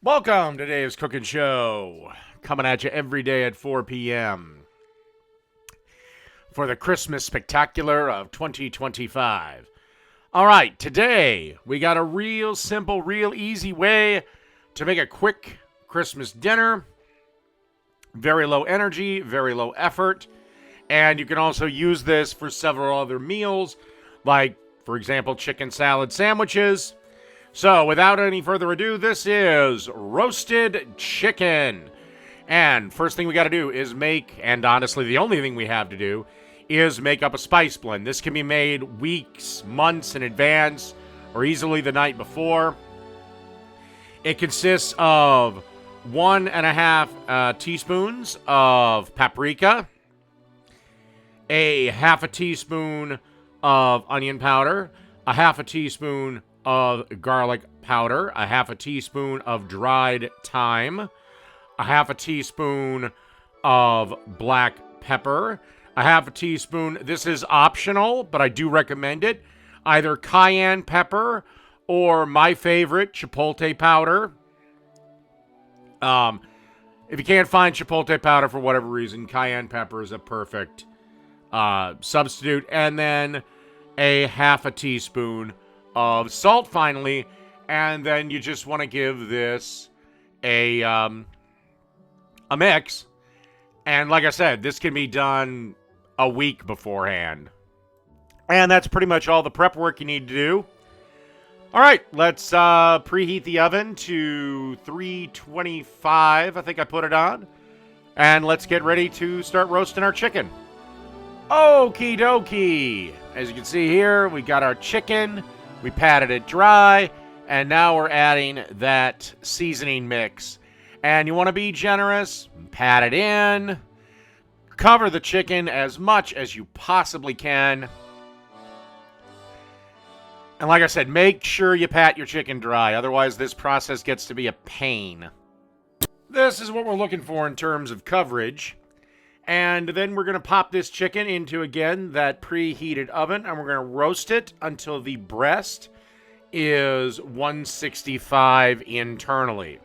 Welcome to Dave's Cooking Show, coming at you every day at 4 p.m. for the Christmas Spectacular of 2025. All right, today we got a real simple, real easy way to make a quick Christmas dinner. Very low energy, very low effort, and you can also use this for several other meals, like, for example, chicken salad sandwiches. So, without any further ado, this is roasted chicken. And first thing we got to do is make, and honestly, the only thing we have to do is make up a spice blend. This can be made weeks, months in advance, or easily the night before. It consists of 1.5 teaspoons of paprika, a half a teaspoon of onion powder, a half a teaspoon of garlic powder, a half a teaspoon of dried thyme, a half a teaspoon of black pepper, a half a teaspoon, this is optional, but I do recommend it, either cayenne pepper or my favorite, chipotle powder. If you can't find chipotle powder for whatever reason, cayenne pepper is a perfect substitute. And then a half a teaspoon of salt finally, and then you just want to give this a mix. And like I said, this can be done a week beforehand. And that's pretty much all the prep work you need to do. All right, let's preheat the oven to 325, I think I put it on. And let's get ready to start roasting our chicken. Okie dokie. As you can see here, we got our chicken. We patted it dry, and now we're adding that seasoning mix. And you want to be generous, pat it in, cover the chicken as much as you possibly can. And like I said, make sure you pat your chicken dry, otherwise this process gets to be a pain. This is what we're looking for in terms of coverage. And then we're going to pop this chicken into, again, that preheated oven, and we're going to roast it until the breast is 165 internally.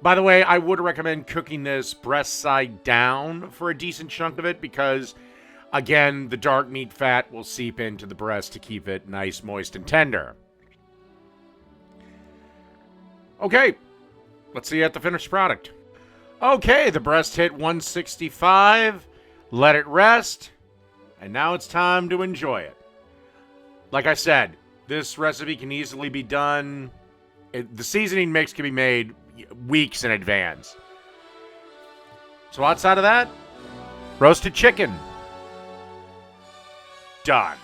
By the way, I would recommend cooking this breast side down for a decent chunk of it because, again, the dark meat fat will seep into the breast to keep it nice, moist, and tender. Okay, let's see at the finished product. Okay, the breast hit 165, let it rest, and now it's time to enjoy it. Like I said, this recipe can easily be done, the seasoning mix can be made weeks in advance. So outside of that, roasted chicken. Done.